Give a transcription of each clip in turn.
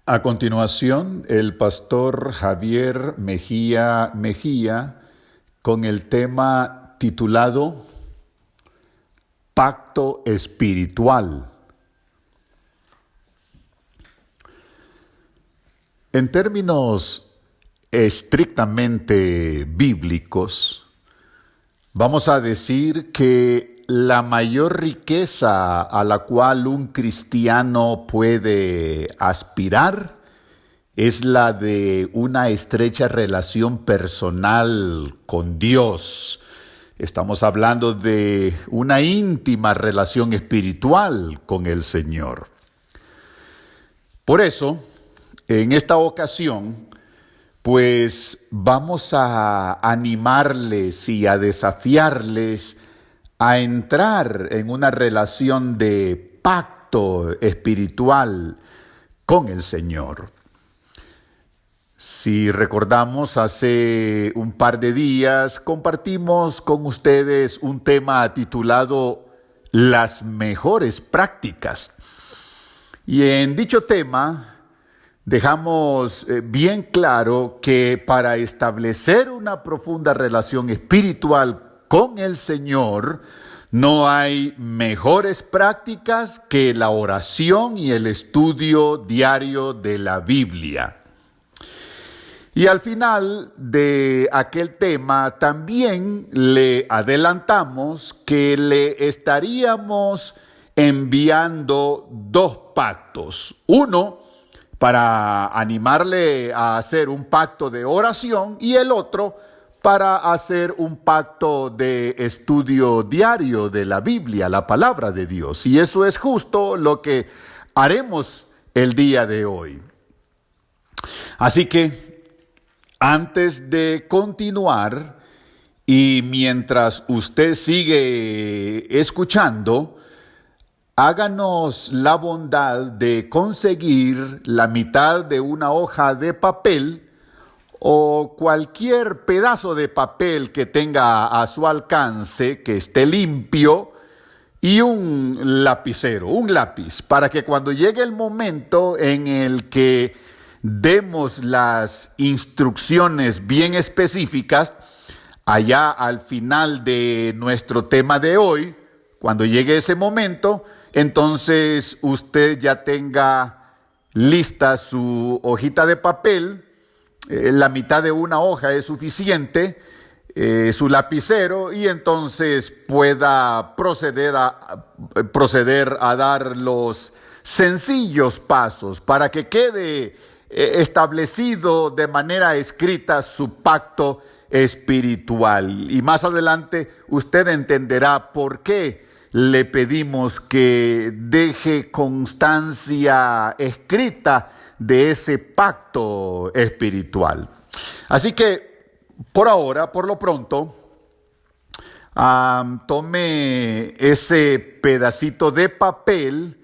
A continuación, el pastor Javier Mejía con el tema titulado Pacto Espiritual. En términos estrictamente bíblicos, vamos a decir que la mayor riqueza a la cual un cristiano puede aspirar es la de una estrecha relación personal con Dios. Estamos hablando de una íntima relación espiritual con el Señor. Por eso, en esta ocasión, pues vamos a animarles y a desafiarles a entrar en una relación de pacto espiritual con el Señor. Si recordamos, hace un par de días compartimos con ustedes un tema titulado Las mejores prácticas. Y en dicho tema dejamos bien claro que para establecer una profunda relación espiritual con el Señor, no hay mejores prácticas que la oración y el estudio diario de la Biblia. Y al final de aquel tema también le adelantamos que le estaríamos enviando dos pactos. Uno, para animarle a hacer un pacto de oración, y el otro para hacer un pacto de estudio diario de la Biblia, la palabra de Dios. Y eso es justo lo que haremos el día de hoy. Así que, antes de continuar, y mientras usted sigue escuchando, háganos la bondad de conseguir la mitad de una hoja de papel o cualquier pedazo de papel que tenga a su alcance, que esté limpio, y un lapicero, un lápiz, para que cuando llegue el momento en el que demos las instrucciones bien específicas, allá al final de nuestro tema de hoy, cuando llegue ese momento, entonces usted ya tenga lista su hojita de papel. La mitad de una hoja es suficiente, su lapicero, y entonces pueda proceder a dar los sencillos pasos para que quede establecido de manera escrita su pacto espiritual. Y más adelante usted entenderá por qué le pedimos que deje constancia escrita de ese pacto espiritual. Así que, por ahora, por lo pronto, tome ese pedacito de papel,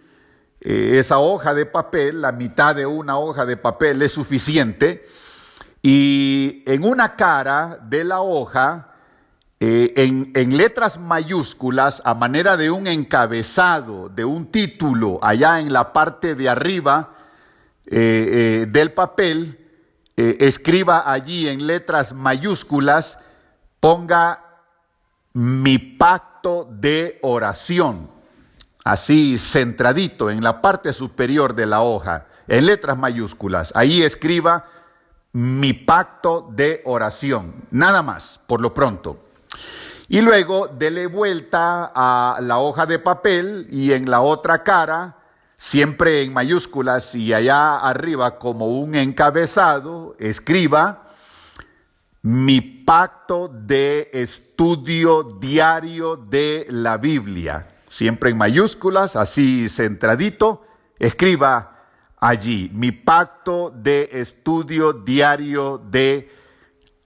esa hoja de papel, la mitad de una hoja de papel es suficiente, y en una cara de la hoja, en letras mayúsculas, a manera de un encabezado, de un título, allá en la parte de arriba del papel, escriba allí en letras mayúsculas, ponga mi pacto de oración, así centradito en la parte superior de la hoja, en letras mayúsculas. Ahí escriba mi pacto de oración, nada más, por lo pronto. Y luego dele vuelta a la hoja de papel y en la otra cara, siempre en mayúsculas y allá arriba como un encabezado, escriba mi pacto de estudio diario de la Biblia. Siempre en mayúsculas, así centradito, escriba allí mi pacto de estudio diario de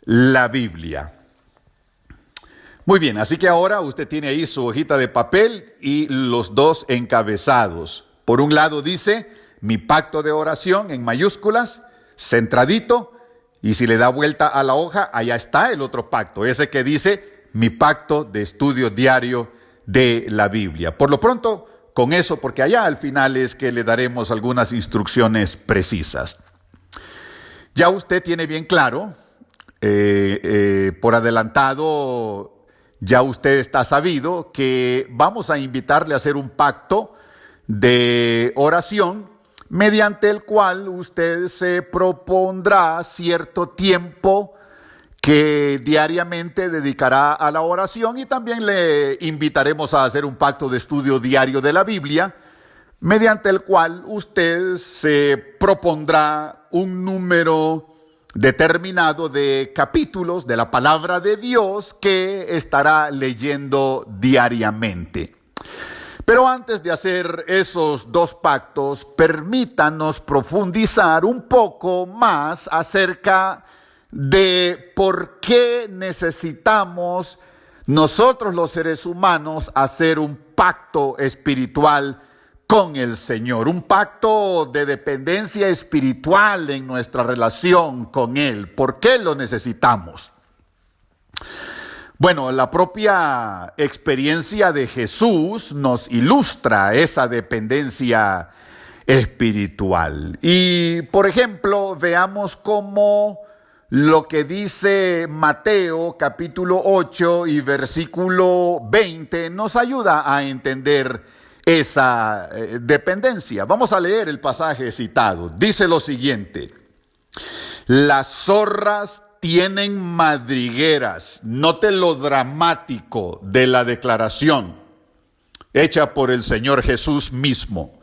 la Biblia. Muy bien, así que ahora usted tiene ahí su hojita de papel y los dos encabezados. Por un lado dice, mi pacto de oración en mayúsculas, centradito, y si le da vuelta a la hoja, allá está el otro pacto, ese que dice, mi pacto de estudio diario de la Biblia. Por lo pronto, con eso, porque allá al final es que le daremos algunas instrucciones precisas. Ya usted tiene bien claro, por adelantado, ya usted está sabido que vamos a invitarle a hacer un pacto de oración mediante el cual usted se propondrá cierto tiempo que diariamente dedicará a la oración, y también le invitaremos a hacer un pacto de estudio diario de la Biblia, mediante el cual usted se propondrá un número determinado de capítulos de la palabra de Dios que estará leyendo diariamente. Pero antes de hacer esos dos pactos, permítanos profundizar un poco más acerca de por qué necesitamos nosotros los seres humanos hacer un pacto espiritual con el Señor, un pacto de dependencia espiritual en nuestra relación con Él. ¿Por qué lo necesitamos? Bueno, la propia experiencia de Jesús nos ilustra esa dependencia espiritual. Y, por ejemplo, veamos cómo lo que dice Mateo capítulo 8 y versículo 20 nos ayuda a entender esa dependencia. Vamos a leer el pasaje citado. Dice lo siguiente: las zorras tienen madrigueras. Note lo dramático de la declaración hecha por el Señor Jesús mismo.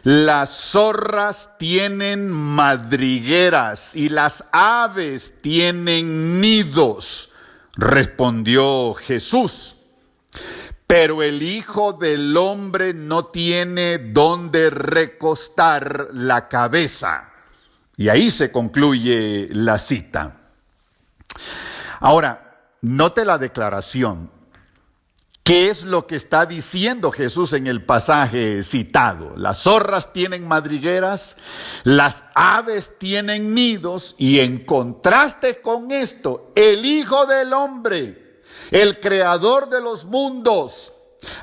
Las zorras tienen madrigueras y las aves tienen nidos, respondió Jesús. Pero el Hijo del Hombre no tiene dónde recostar la cabeza. Y ahí se concluye la cita. Ahora, note la declaración. ¿Qué es lo que está diciendo Jesús en el pasaje citado? Las zorras tienen madrigueras, las aves tienen nidos, y en contraste con esto, el Hijo del Hombre, el creador de los mundos,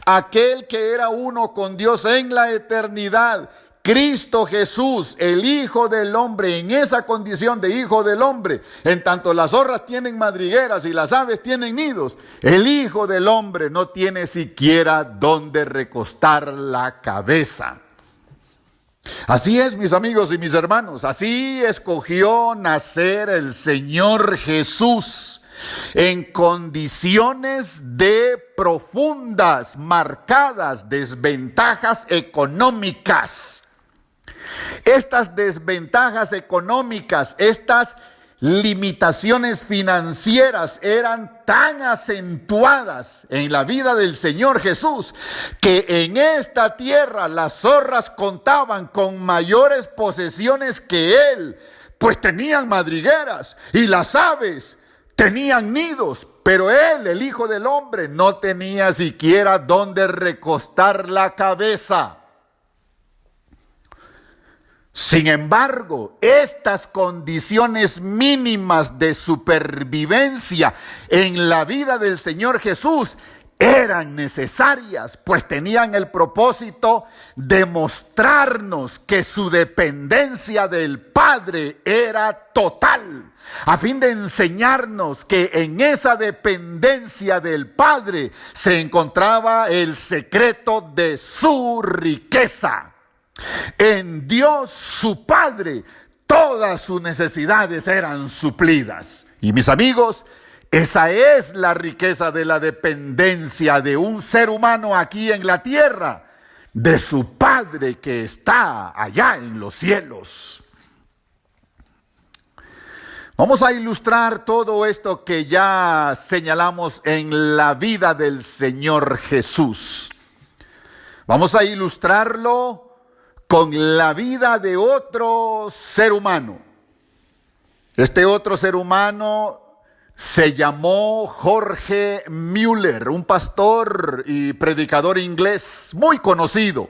aquel que era uno con Dios en la eternidad, Cristo Jesús, el Hijo del Hombre, en esa condición de Hijo del Hombre, en tanto las zorras tienen madrigueras y las aves tienen nidos, el Hijo del Hombre no tiene siquiera dónde recostar la cabeza. Así es, mis amigos y mis hermanos, así escogió nacer el Señor Jesús, en condiciones de profundas, marcadas desventajas económicas. Estas desventajas económicas, estas limitaciones financieras eran tan acentuadas en la vida del Señor Jesús que en esta tierra las zorras contaban con mayores posesiones que Él, pues tenían madrigueras, y las aves tenían nidos, pero Él, el Hijo del Hombre, no tenía siquiera dónde recostar la cabeza. Sin embargo, estas condiciones mínimas de supervivencia en la vida del Señor Jesús eran necesarias, pues tenían el propósito de mostrarnos que su dependencia del Padre era total, a fin de enseñarnos que en esa dependencia del Padre se encontraba el secreto de su riqueza. En Dios su Padre, todas sus necesidades eran suplidas. Y mis amigos, esa es la riqueza de la dependencia de un ser humano aquí en la tierra, de su Padre que está allá en los cielos. Vamos a ilustrar todo esto que ya señalamos en la vida del Señor Jesús. Vamos a ilustrarlo con la vida de otro ser humano. Este otro ser humano se llamó George Mueller, un pastor y predicador inglés muy conocido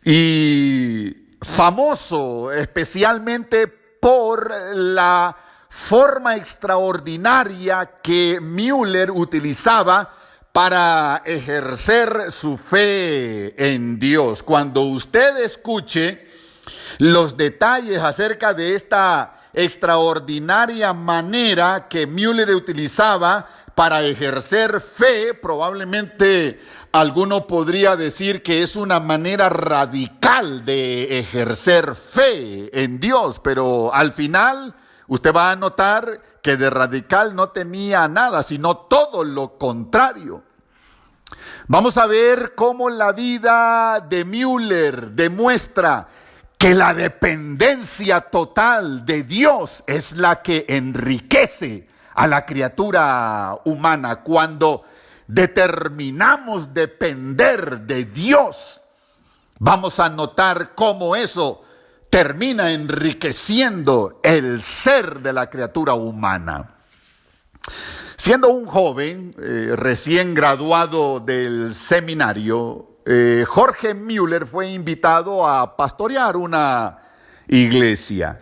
y famoso especialmente por la forma extraordinaria que Mueller utilizaba para ejercer su fe en Dios. Cuando usted escuche los detalles acerca de esta extraordinaria manera que Müller utilizaba para ejercer fe, probablemente alguno podría decir que es una manera radical de ejercer fe en Dios, pero al final usted va a notar que de radical no tenía nada, sino todo lo contrario. Vamos a ver cómo la vida de Müller demuestra que la dependencia total de Dios es la que enriquece a la criatura humana. Cuando determinamos depender de Dios, vamos a notar cómo eso termina enriqueciendo el ser de la criatura humana. Siendo un joven recién graduado del seminario, Jorge Müller fue invitado a pastorear una iglesia.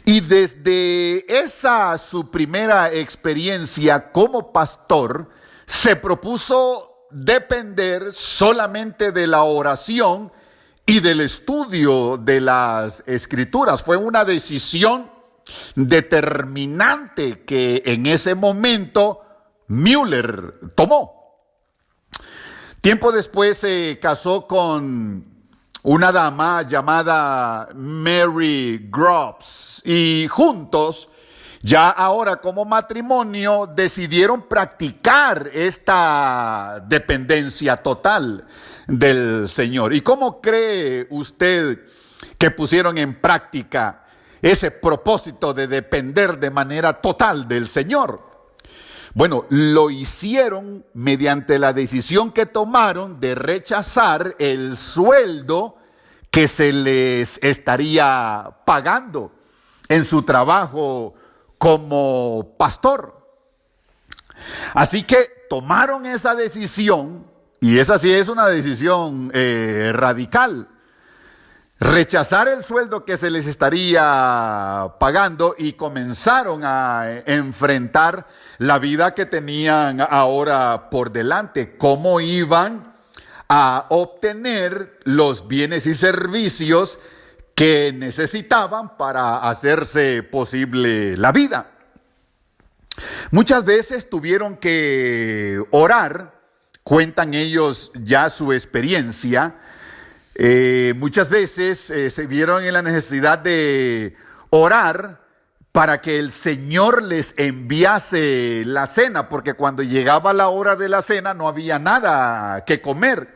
Y desde esa su primera experiencia como pastor, se propuso depender solamente de la oración y del estudio de las Escrituras. Fue una decisión determinante que en ese momento Müller tomó. Tiempo después se casó con una dama llamada Mary Groves y juntos, ya ahora como matrimonio, decidieron practicar esta dependencia total del Señor. ¿Y cómo cree usted que pusieron en práctica ese propósito de depender de manera total del Señor? Bueno, lo hicieron mediante la decisión que tomaron de rechazar el sueldo que se les estaría pagando en su trabajo como pastor. Así que tomaron esa decisión, y esa sí es una decisión radical. Rechazar el sueldo que se les estaría pagando y comenzaron a enfrentar la vida que tenían ahora por delante. Cómo iban a obtener los bienes y servicios que necesitaban para hacerse posible la vida. Muchas veces tuvieron que orar, cuentan ellos ya su experiencia. Muchas veces se vieron en la necesidad de orar para que el Señor les enviase la cena, porque cuando llegaba la hora de la cena no había nada que comer.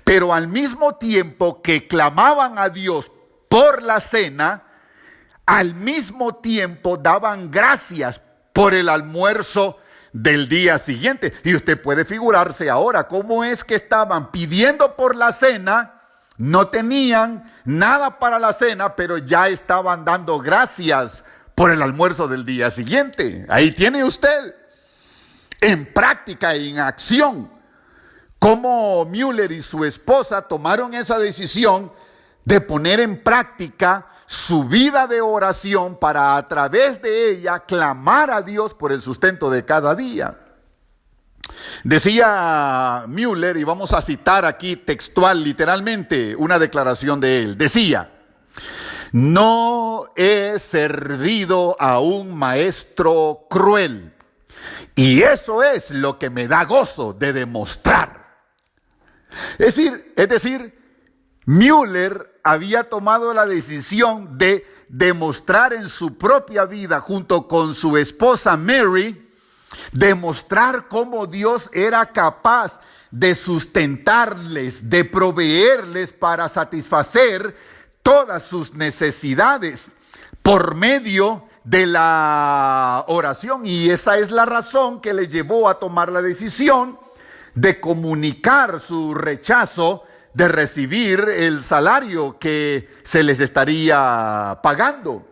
Pero al mismo tiempo que clamaban a Dios por la cena, al mismo tiempo daban gracias por el almuerzo del día siguiente. Y usted puede figurarse ahora cómo es que estaban pidiendo por la cena. No tenían nada para la cena, pero ya estaban dando gracias por el almuerzo del día siguiente. Ahí tiene usted, en práctica y en acción, cómo Müller y su esposa tomaron esa decisión de poner en práctica su vida de oración para a través de ella clamar a Dios por el sustento de cada día. Decía Müller, y vamos a citar aquí textual, literalmente, una declaración de él. Decía: no he servido a un maestro cruel, y eso es lo que me da gozo de demostrar. Es decir, Müller había tomado la decisión de demostrar en su propia vida, junto con su esposa Mary, demostrar cómo Dios era capaz de sustentarles, de proveerles para satisfacer todas sus necesidades por medio de la oración. Y esa es la razón que les llevó a tomar la decisión de comunicar su rechazo de recibir el salario que se les estaría pagando.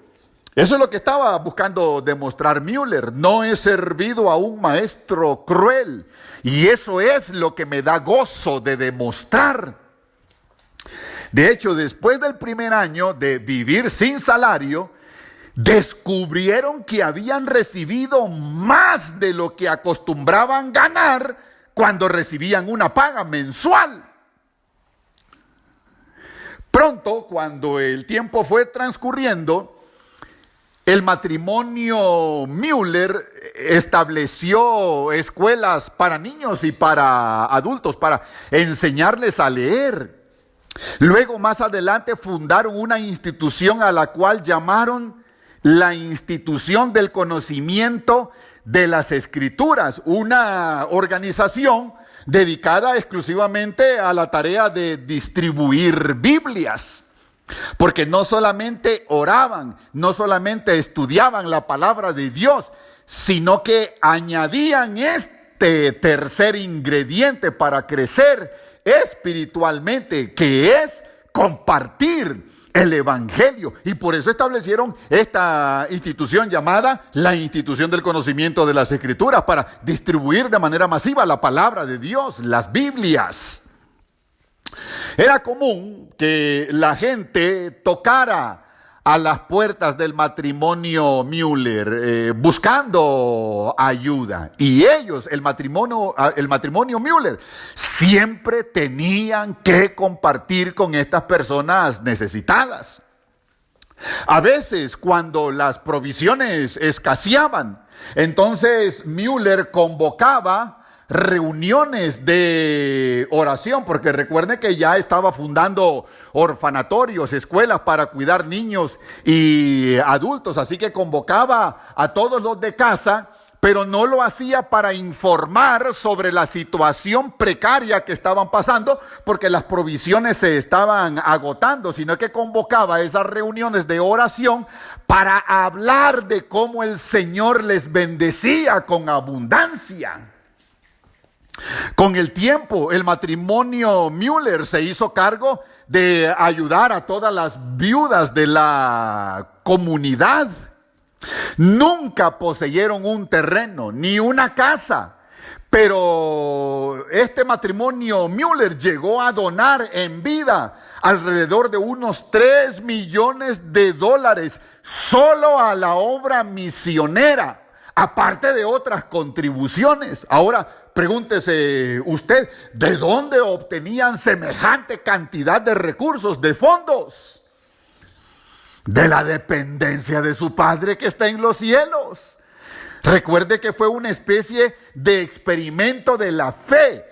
Eso es lo que estaba buscando demostrar Müller. No he servido a un maestro cruel, y eso es lo que me da gozo de demostrar. De hecho, después del primer año de vivir sin salario, descubrieron que habían recibido más de lo que acostumbraban ganar cuando recibían una paga mensual. Pronto, cuando el tiempo fue transcurriendo, el matrimonio Müller estableció escuelas para niños y para adultos, para enseñarles a leer. Luego, más adelante, fundaron una institución a la cual llamaron la Institución del Conocimiento de las Escrituras, una organización dedicada exclusivamente a la tarea de distribuir Biblias. Porque no solamente oraban, no solamente estudiaban la palabra de Dios, sino que añadían este tercer ingrediente para crecer espiritualmente, que es compartir el evangelio. Y por eso establecieron esta institución llamada la Institución del Conocimiento de las Escrituras, para distribuir de manera masiva la palabra de Dios, las Biblias. Era común que la gente tocara a las puertas del matrimonio Müller buscando ayuda. Y ellos, el matrimonio Müller, siempre tenían que compartir con estas personas necesitadas. A veces, cuando las provisiones escaseaban, entonces Müller convocaba reuniones de oración, porque recuerden que ya estaba fundando orfanatorios, escuelas para cuidar niños y adultos, así que convocaba a todos los de casa, pero no lo hacía para informar sobre la situación precaria que estaban pasando, porque las provisiones se estaban agotando, sino que convocaba esas reuniones de oración para hablar de cómo el Señor les bendecía con abundancia. Con el tiempo, el matrimonio Müller se hizo cargo de ayudar a todas las viudas de la comunidad. Nunca poseyeron un terreno ni una casa, pero este matrimonio Müller llegó a donar en vida alrededor de unos $3 millones solo a la obra misionera, aparte de otras contribuciones. Ahora, pregúntese usted, ¿de dónde obtenían semejante cantidad de recursos, de fondos? De la dependencia de su Padre que está en los cielos. Recuerde que fue una especie de experimento de la fe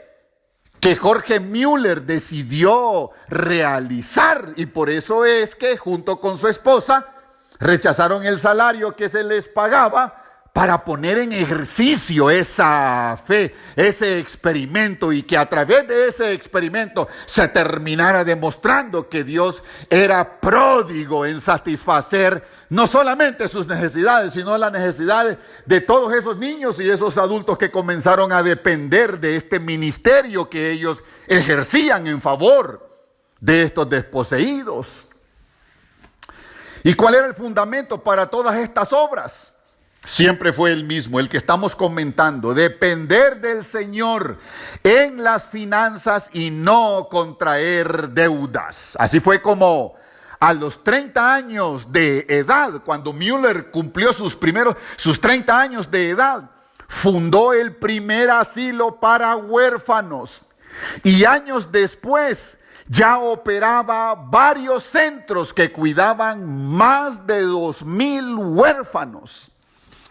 que Jorge Müller decidió realizar, y por eso es que junto con su esposa rechazaron el salario que se les pagaba para poner en ejercicio esa fe, ese experimento, y que a través de ese experimento se terminara demostrando que Dios era pródigo en satisfacer no solamente sus necesidades, sino las necesidades de todos esos niños y esos adultos que comenzaron a depender de este ministerio que ellos ejercían en favor de estos desposeídos. ¿Y cuál era el fundamento para todas estas obras? Siempre fue el mismo, el que estamos comentando: depender del Señor en las finanzas y no contraer deudas. Así fue como a los 30 años de edad, cuando Müller cumplió sus 30 años de edad, fundó el primer asilo para huérfanos, y años después ya operaba varios centros que cuidaban más de 2,000 huérfanos.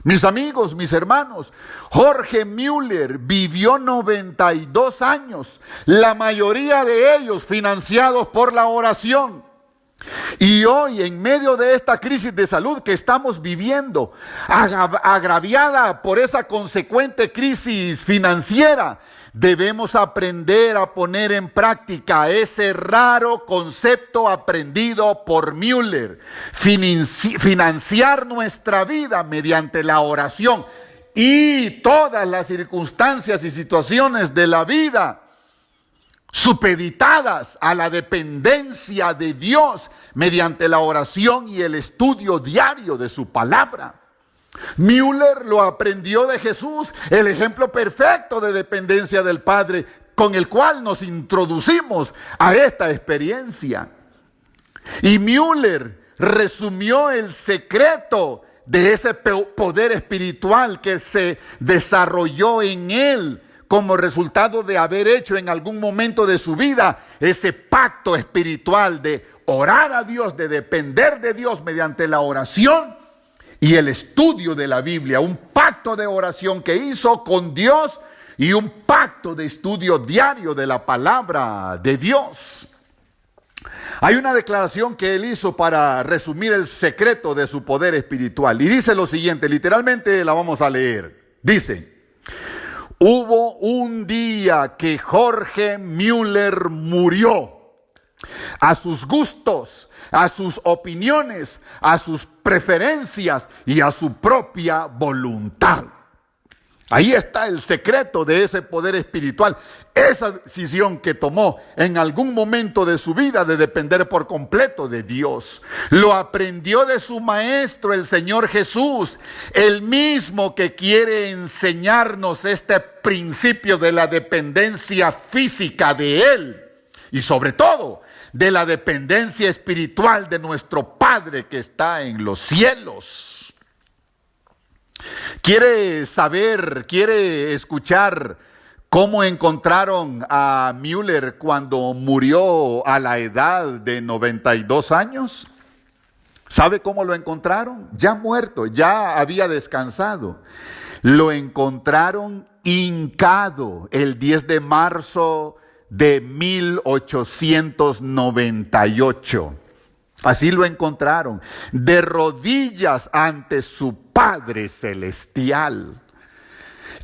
Mis amigos, mis hermanos, Jorge Müller vivió 92 años, la mayoría de ellos financiados por la oración. Y hoy, en medio de esta crisis de salud que estamos viviendo, agraviada por esa consecuente crisis financiera, debemos aprender a poner en práctica ese raro concepto aprendido por Müller: financiar nuestra vida mediante la oración y todas las circunstancias y situaciones de la vida supeditadas a la dependencia de Dios mediante la oración y el estudio diario de su palabra. Müller lo aprendió de Jesús, el ejemplo perfecto de dependencia del Padre, con el cual nos introducimos a esta experiencia. Y Müller resumió el secreto de ese poder espiritual que se desarrolló en él como resultado de haber hecho en algún momento de su vida ese pacto espiritual de orar a Dios, de depender de Dios mediante la oración y el estudio de la Biblia, un pacto de oración que hizo con Dios y un pacto de estudio diario de la palabra de Dios. Hay una declaración que él hizo para resumir el secreto de su poder espiritual y dice lo siguiente, literalmente la vamos a leer. Dice: hubo un día que Jorge Müller murió a sus gustos, a sus opiniones, a sus preferencias y a su propia voluntad. Ahí está el secreto de ese poder espiritual, esa decisión que tomó en algún momento de su vida de depender por completo de Dios. Lo aprendió de su maestro, el Señor Jesús, el mismo que quiere enseñarnos este principio de la dependencia física de Él y sobre todo de la dependencia espiritual de nuestro Padre que está en los cielos. ¿Quiere saber, quiere escuchar cómo encontraron a Müller cuando murió a la edad de 92 años? ¿Sabe cómo lo encontraron? Ya muerto, ya había descansado. Lo encontraron hincado el 10 de marzo de 1898. Así lo encontraron, de rodillas ante su Padre Celestial.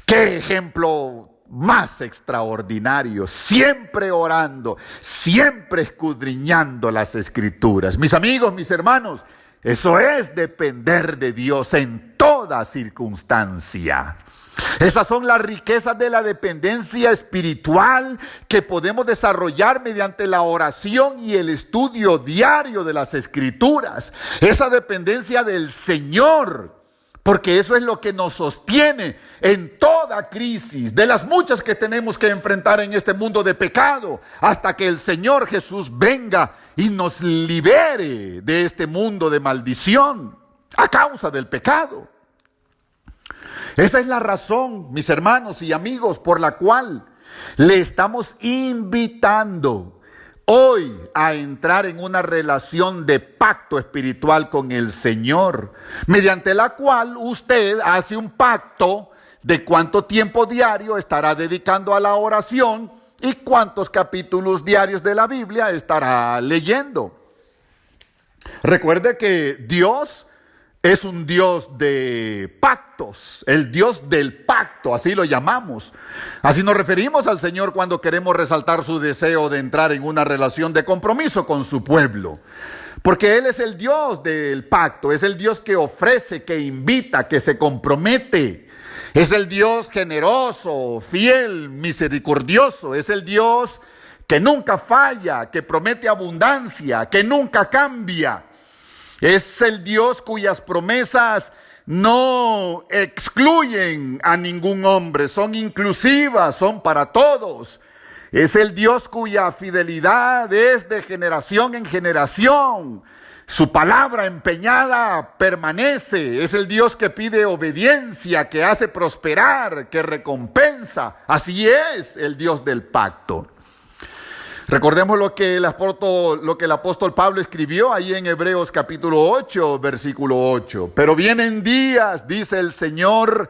¡Qué ejemplo más extraordinario! Siempre orando, siempre escudriñando las Escrituras. Mis amigos, mis hermanos, eso es depender de Dios en toda circunstancia. Esas son las riquezas de la dependencia espiritual que podemos desarrollar mediante la oración y el estudio diario de las Escrituras. Esa dependencia del Señor, porque eso es lo que nos sostiene en toda crisis, de las muchas que tenemos que enfrentar en este mundo de pecado, hasta que el Señor Jesús venga y nos libere de este mundo de maldición a causa del pecado. Esa es la razón, mis hermanos y amigos, por la cual le estamos invitando hoy a entrar en una relación de pacto espiritual con el Señor, mediante la cual usted hace un pacto de cuánto tiempo diario estará dedicando a la oración y cuántos capítulos diarios de la Biblia estará leyendo. Recuerde que Dios es un Dios de pactos, el Dios del pacto, así lo llamamos. Así nos referimos al Señor cuando queremos resaltar su deseo de entrar en una relación de compromiso con su pueblo. Porque Él es el Dios del pacto, es el Dios que ofrece, que invita, que se compromete. Es el Dios generoso, fiel, misericordioso. Es el Dios que nunca falla, que promete abundancia, que nunca cambia. Es el Dios cuyas promesas no excluyen a ningún hombre, son inclusivas, son para todos. Es el Dios cuya fidelidad es de generación en generación. Su palabra empeñada permanece. Es el Dios que pide obediencia, que hace prosperar, que recompensa. Así es el Dios del pacto. Recordemos lo que el apóstol Pablo escribió ahí en Hebreos capítulo 8, versículo 8. Pero vienen días, dice el Señor,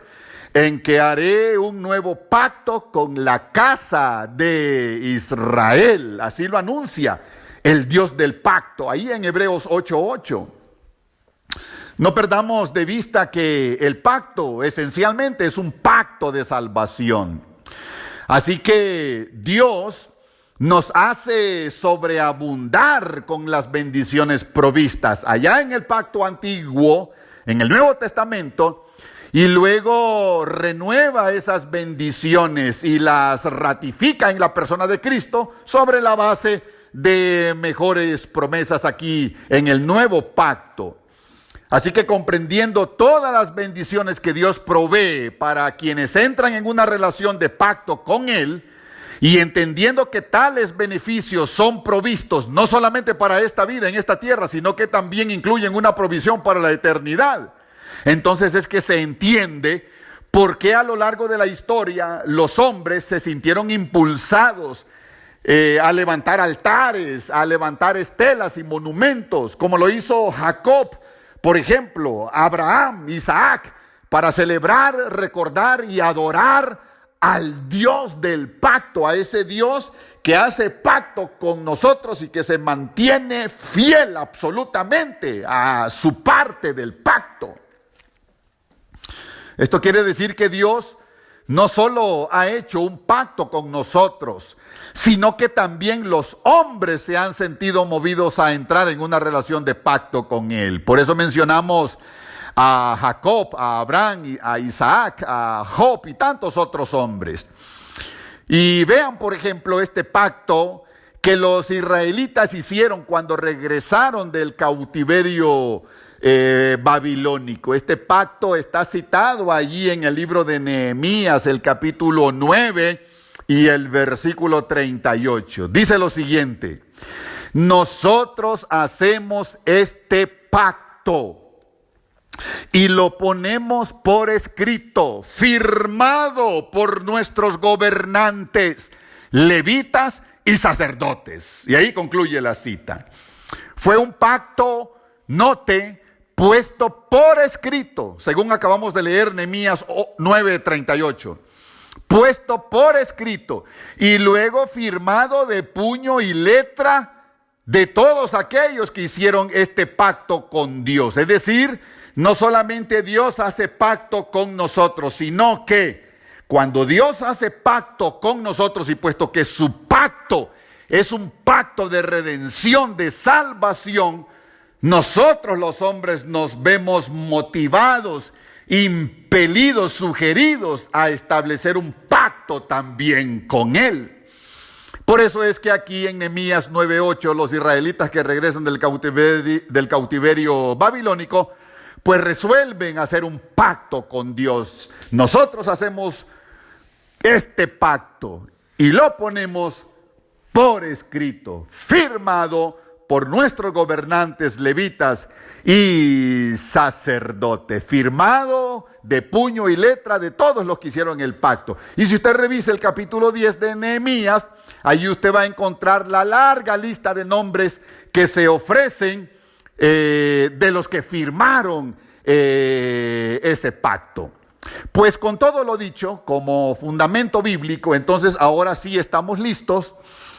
en que haré un nuevo pacto con la casa de Israel. Así lo anuncia el Dios del pacto, ahí en Hebreos 8:8. No perdamos de vista que el pacto esencialmente es un pacto de salvación. Así que Dios nos hace sobreabundar con las bendiciones provistas allá en el pacto antiguo, en el Nuevo Testamento, y luego renueva esas bendiciones y las ratifica en la persona de Cristo sobre la base de mejores promesas aquí en el nuevo pacto. Así que comprendiendo todas las bendiciones que Dios provee para quienes entran en una relación de pacto con Él, y entendiendo que tales beneficios son provistos no solamente para esta vida en esta tierra, sino que también incluyen una provisión para la eternidad, entonces es que se entiende ¿Por qué a lo largo de la historia los hombres se sintieron impulsados a levantar altares, a levantar estelas y monumentos, como lo hizo Jacob, por ejemplo, Abraham, Isaac, para celebrar, recordar y adorar al Dios del pacto, a ese Dios que hace pacto con nosotros y que se mantiene fiel absolutamente a su parte del pacto? Esto quiere decir que Dios no solo ha hecho un pacto con nosotros, sino que también los hombres se han sentido movidos a entrar en una relación de pacto con Él. Por eso mencionamos a Jacob, a Abraham, a Isaac, a Job y tantos otros hombres. Y vean, por ejemplo, este pacto que los israelitas hicieron cuando regresaron del cautiverio babilónico. Este pacto está citado allí en el libro de Nehemías, el capítulo 9 y el versículo 38. Dice lo siguiente: nosotros hacemos este pacto y lo ponemos por escrito, firmado por nuestros gobernantes, levitas y sacerdotes. Y ahí concluye la cita. Fue un pacto, note, puesto por escrito, según acabamos de leer Nehemías 9:38. Puesto por escrito y luego firmado de puño y letra de todos aquellos que hicieron este pacto con Dios. Es decir, no solamente Dios hace pacto con nosotros, sino que cuando Dios hace pacto con nosotros, y puesto que su pacto es un pacto de redención, de salvación, nosotros los hombres nos vemos motivados, impelidos, sugeridos a establecer un pacto también con Él. Por eso es que aquí en Nehemías 9:8 los israelitas que regresan del cautiverio babilónico pues resuelven hacer un pacto con Dios. Nosotros hacemos este pacto y lo ponemos por escrito, firmado por nuestros gobernantes levitas y sacerdotes, firmado de puño y letra de todos los que hicieron el pacto. Y si usted revisa el capítulo 10 de Nehemías, allí usted va a encontrar la larga lista de nombres que se ofrecen de los que firmaron ese pacto. Pues con todo lo dicho como fundamento bíblico, entonces ahora sí estamos listos.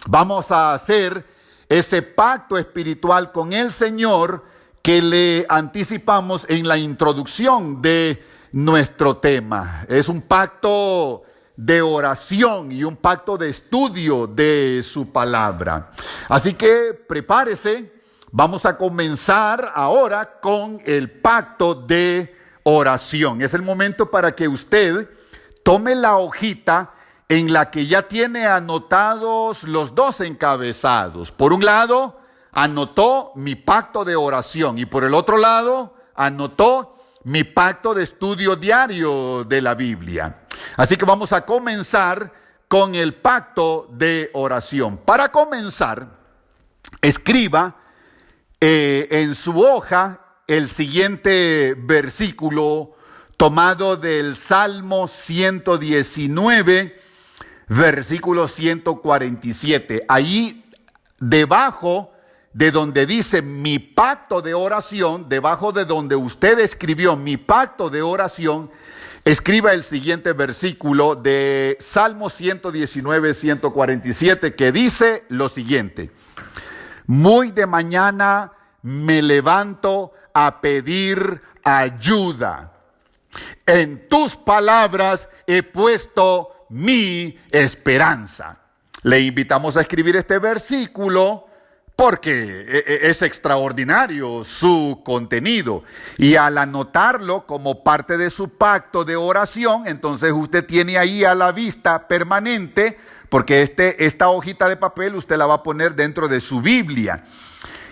Vamos a hacer ese pacto espiritual con el Señor que le anticipamos en la introducción de nuestro tema. Es un pacto de oración y un pacto de estudio de su palabra. Así que prepárese, vamos a comenzar ahora con el pacto de oración. Es el momento para que usted tome la hojita en la que ya tiene anotados los dos encabezados. Por un lado, anotó mi pacto de oración y por el otro lado, anotó mi pacto de estudio diario de la Biblia. Así que vamos a comenzar con el pacto de oración. Para comenzar, escriba en su hoja el siguiente versículo tomado del Salmo 119, versículo 147. Ahí debajo de donde dice mi pacto de oración, debajo de donde usted escribió mi pacto de oración, escriba el siguiente versículo de Salmo 119, 147, que dice lo siguiente: muy de mañana me levanto a pedir ayuda. En tus palabras he puesto mi esperanza. Le invitamos a escribir este versículo porque es extraordinario su contenido. Y al anotarlo como parte de su pacto de oración, entonces usted tiene ahí a la vista permanente, porque esta hojita de papel usted la va a poner dentro de su Biblia.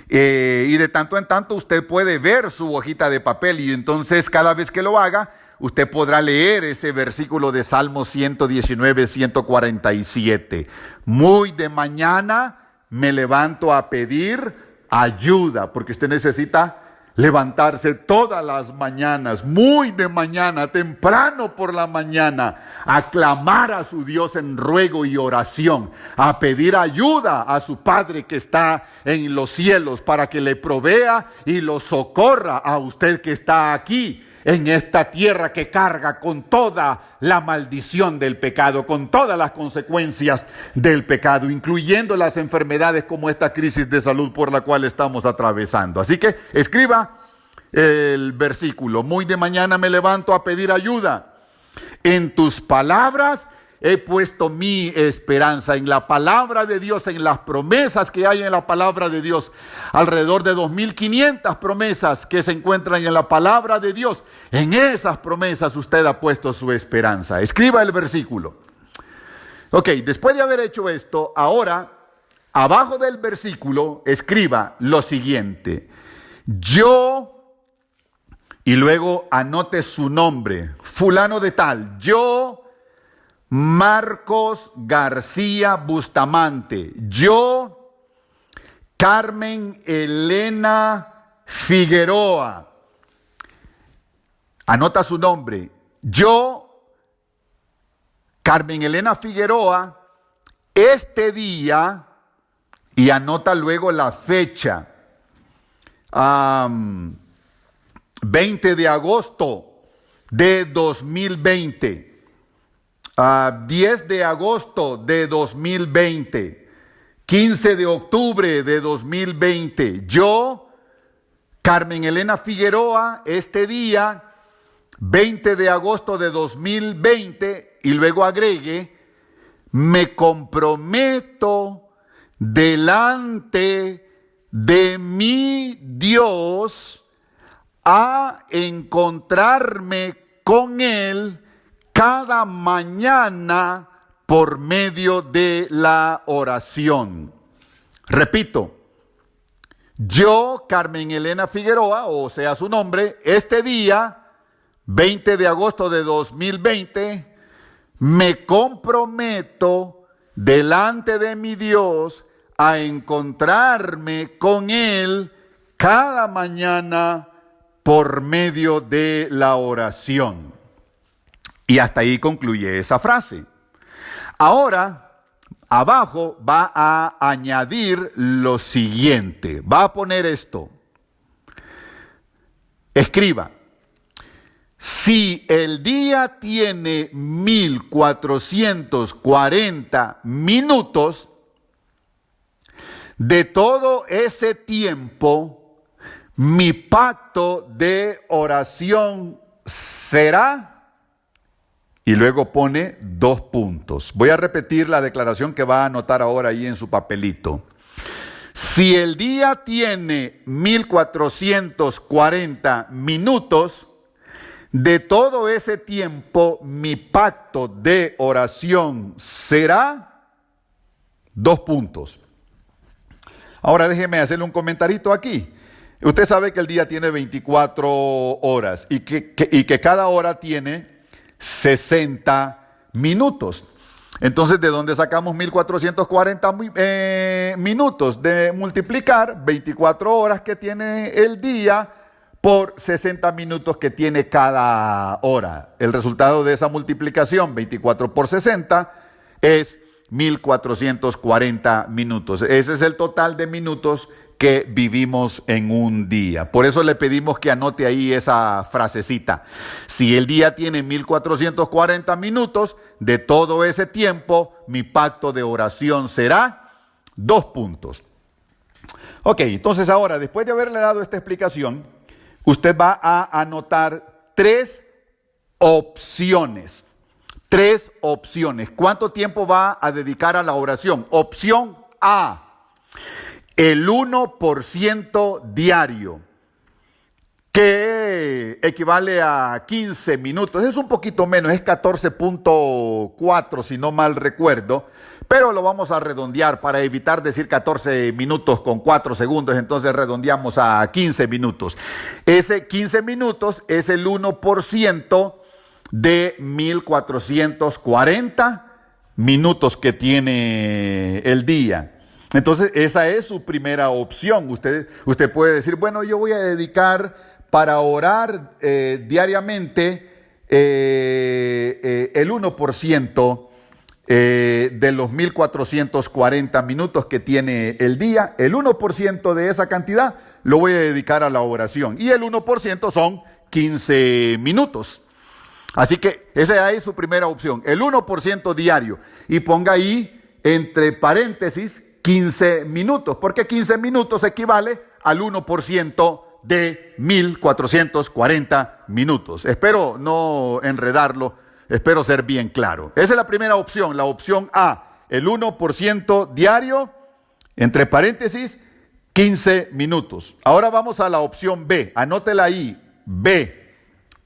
Y de tanto en tanto usted puede ver su hojita de papel y entonces cada vez que lo haga, usted podrá leer ese versículo de Salmo 119, 147. Muy de mañana me levanto a pedir ayuda, porque usted necesita levantarse todas las mañanas, muy de mañana, temprano por la mañana, a clamar a su Dios en ruego y oración, a pedir ayuda a su Padre que está en los cielos para que le provea y lo socorra a usted que está aquí en esta tierra que carga con toda la maldición del pecado, con todas las consecuencias del pecado, incluyendo las enfermedades como esta crisis de salud por la cual estamos atravesando. Así que escriba el versículo: muy de mañana me levanto a pedir ayuda. En tus palabras he puesto mi esperanza, en la palabra de Dios, en las promesas que hay en la palabra de Dios. Alrededor de 2.500 promesas que se encuentran en la palabra de Dios. En esas promesas usted ha puesto su esperanza. Escriba el versículo. Ok, después de haber hecho esto, ahora, abajo del versículo, escriba lo siguiente: yo, y luego anote su nombre, fulano de tal, yo, Marcos García Bustamante, yo, Carmen Elena Figueroa. Anota su nombre. Yo, Carmen Elena Figueroa, este día, y anota luego la fecha, 20 de agosto de 2020. 10 de agosto de 2020, 15 de octubre de 2020, yo, Carmen Elena Figueroa, este día, 20 de agosto de 2020, y luego agregue: me comprometo delante de mi Dios a encontrarme con Él cada mañana por medio de la oración. Repito, yo, Carmen Elena Figueroa, o sea su nombre, este día, 20 de agosto de 2020, me comprometo delante de mi Dios a encontrarme con Él cada mañana por medio de la oración. Y hasta ahí concluye esa frase. Ahora, abajo va a añadir lo siguiente. Va a poner esto. Escriba: si el día tiene 1440 minutos, de todo ese tiempo, mi pacto de oración será... Y luego pone 2 puntos. Voy a repetir la declaración que va a anotar ahora ahí en su papelito. Si el día tiene 1440 minutos, de todo ese tiempo mi pacto de oración será 2 puntos. Ahora déjeme hacerle un comentarito aquí. Usted sabe que el día tiene 24 horas y que cada hora tiene 60 minutos. Entonces, ¿de dónde sacamos 1440 minutos? De multiplicar 24 horas que tiene el día por 60 minutos que tiene cada hora. El resultado de esa multiplicación, 24 por 60, es 1440 minutos. Ese es el total de minutos que vivimos en un día. Por eso le pedimos que anote ahí esa frasecita. Si el día tiene 1440 minutos, de todo ese tiempo, mi pacto de oración será 2 puntos. Ok, entonces ahora, después de haberle dado esta explicación, usted va a anotar 3 opciones. 3 opciones. ¿Cuánto tiempo va a dedicar a la oración? Opción A: el 1% diario, que equivale a 15 minutos. Es un poquito menos, es 14.4 si no mal recuerdo, pero lo vamos a redondear para evitar decir 14 minutos con 4 segundos, entonces redondeamos a 15 minutos. Ese 15 minutos es el 1% de 1440 minutos que tiene el día. Entonces, esa es su primera opción. Usted puede decir, bueno, yo voy a dedicar para orar diariamente el 1% de los 1440 minutos que tiene el día. El 1% de esa cantidad lo voy a dedicar a la oración. Y el 1% son 15 minutos. Así que esa es su primera opción, el 1% diario. Y ponga ahí, entre paréntesis, 15 minutos, porque 15 minutos equivale al 1% de 1440 minutos. Espero no enredarlo, espero ser bien claro. Esa es la primera opción, la opción A, el 1% diario, entre paréntesis, 15 minutos. Ahora vamos a la opción B, anótela ahí, B,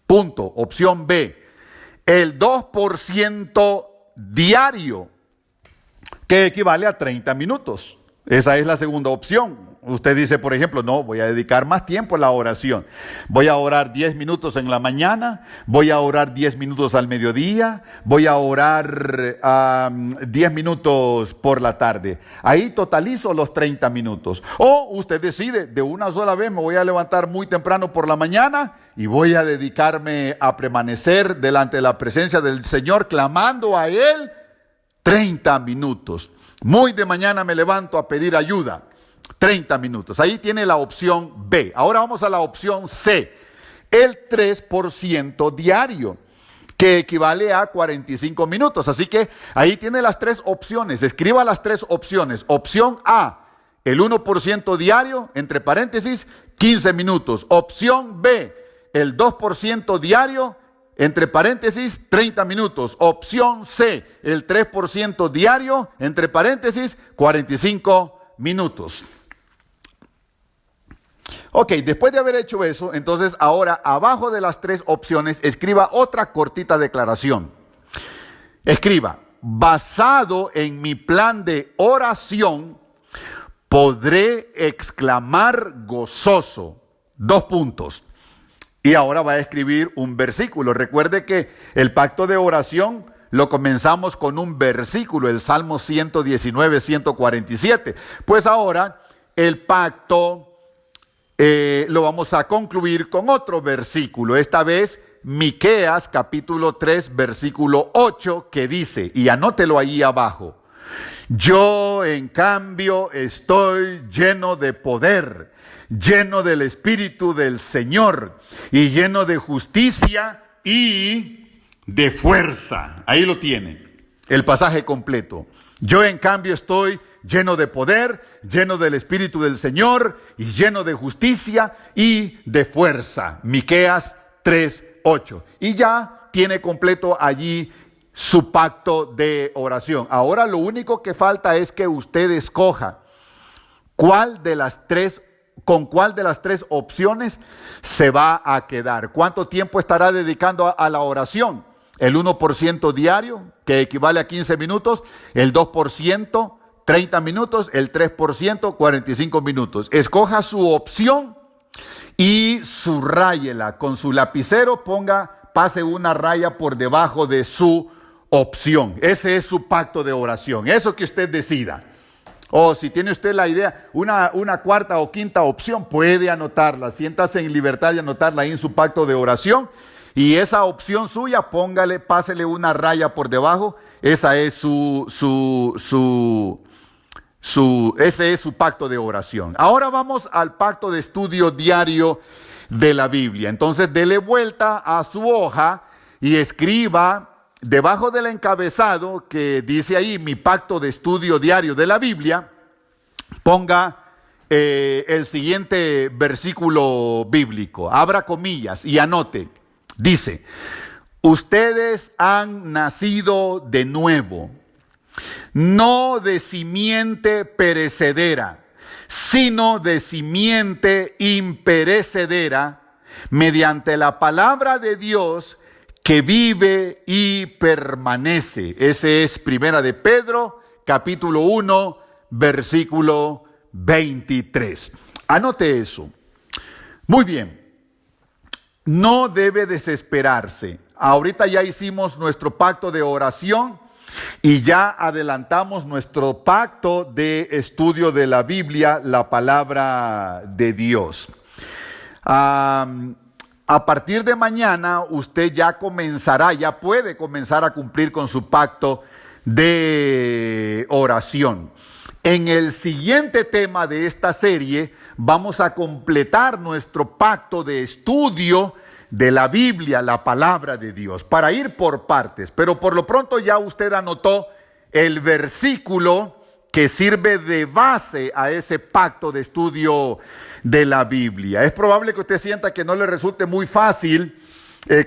punto, opción B, el 2% diario, que equivale a 30 minutos. Esa es la segunda opción. Usted dice, por ejemplo, no, voy a dedicar más tiempo a la oración. Voy a orar 10 minutos en la mañana, voy a orar 10 minutos al mediodía, voy a orar 10 minutos por la tarde. Ahí totalizo los 30 minutos. O usted decide, de una sola vez me voy a levantar muy temprano por la mañana y voy a dedicarme a permanecer delante de la presencia del Señor, clamando a Él 30 minutos. Muy de mañana me levanto a pedir ayuda. 30 minutos. Ahí tiene la opción B. Ahora vamos a la opción C. El 3% diario, que equivale a 45 minutos. Así que ahí tiene las tres opciones. Escriba las tres opciones. Opción A, el 1% diario, entre paréntesis, 15 minutos. Opción B, el 2% diario, entre paréntesis, 30 minutos. Opción C, el 3% diario, entre paréntesis, 45 minutos. Ok, después de haber hecho eso, entonces ahora abajo de las tres opciones, escriba otra cortita declaración. Escriba, basado en mi plan de oración, podré exclamar gozoso. 2 puntos. Y ahora va a escribir un versículo. Recuerde que el pacto de oración lo comenzamos con un versículo, el Salmo 119, 147. Pues ahora el pacto lo vamos a concluir con otro versículo. Esta vez Miqueas capítulo 3, versículo 8, que dice, y anótelo ahí abajo: yo en cambio estoy lleno de poder, lleno del Espíritu del Señor y lleno de justicia y de fuerza. Ahí lo tienen, el pasaje completo. Yo en cambio estoy lleno de poder, lleno del Espíritu del Señor y lleno de justicia y de fuerza. Miqueas 3:8. Y ya tiene completo allí su pacto de oración. Ahora lo único que falta es que usted escoja con cuál de las tres opciones se va a quedar. ¿Cuánto tiempo estará dedicando a la oración? El 1% diario, que equivale a 15 minutos, el 2%, 30 minutos, el 3%, 45 minutos. Escoja su opción y subráyela con su lapicero, pase una raya por debajo de su opción. Ese es su pacto de oración, eso que usted decida. O si tiene usted la idea, una cuarta o quinta opción, puede anotarla. Siéntase en libertad de anotarla ahí en su pacto de oración. Y esa opción suya, pásele una raya por debajo. Esa es ese es su pacto de oración. Ahora vamos al pacto de estudio diario de la Biblia. Entonces, dele vuelta a su hoja y escriba debajo del encabezado que dice ahí, mi pacto de estudio diario de la Biblia, ponga el siguiente versículo bíblico. Abra comillas y anote. Dice, ustedes han nacido de nuevo, no de simiente perecedera, sino de simiente imperecedera, mediante la palabra de Dios que vive y permanece. Ese es Primera de Pedro, capítulo 1, versículo 23. Anote eso. Muy bien. No debe desesperarse. Ahorita ya hicimos nuestro pacto de oración Y ya adelantamos nuestro pacto de estudio de la Biblia, la palabra de Dios. A partir de mañana usted ya puede comenzar a cumplir con su pacto de oración. En el siguiente tema de esta serie vamos a completar nuestro pacto de estudio de la Biblia, la palabra de Dios, para ir por partes. Pero por lo pronto ya usted anotó el versículo que sirve de base a ese pacto de estudio de la Biblia. Es probable que usted sienta que no le resulte muy fácil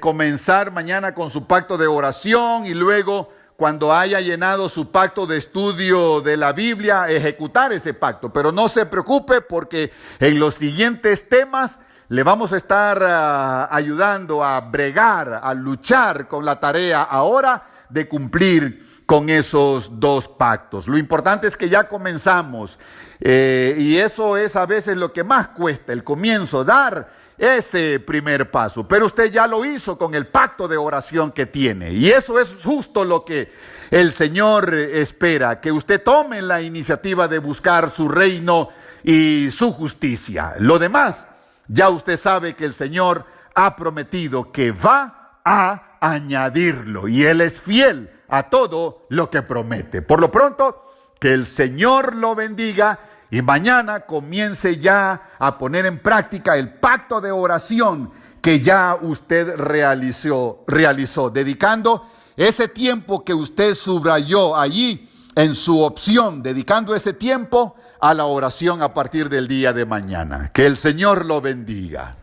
comenzar mañana con su pacto de oración y luego, cuando haya llenado su pacto de estudio de la Biblia, ejecutar ese pacto. Pero no se preocupe, porque en los siguientes temas le vamos a estar ayudando a bregar, a luchar con la tarea ahora de cumplir con esos dos pactos. Lo importante es que ya comenzamos, y eso es a veces lo que más cuesta, el comienzo, dar ese primer paso. Pero usted ya lo hizo con el pacto de oración que tiene, y eso es justo lo que el Señor espera, que usted tome la iniciativa de buscar su reino y su justicia. Lo demás, ya usted sabe que el Señor ha prometido que va a añadirlo, y Él es fiel a todo lo que promete. Por lo pronto, que el Señor lo bendiga, y mañana comience ya a poner en práctica el pacto de oración que ya usted realizó, dedicando ese tiempo que usted subrayó allí en su opción, dedicando ese tiempo a la oración a partir del día de mañana. Que el Señor lo bendiga.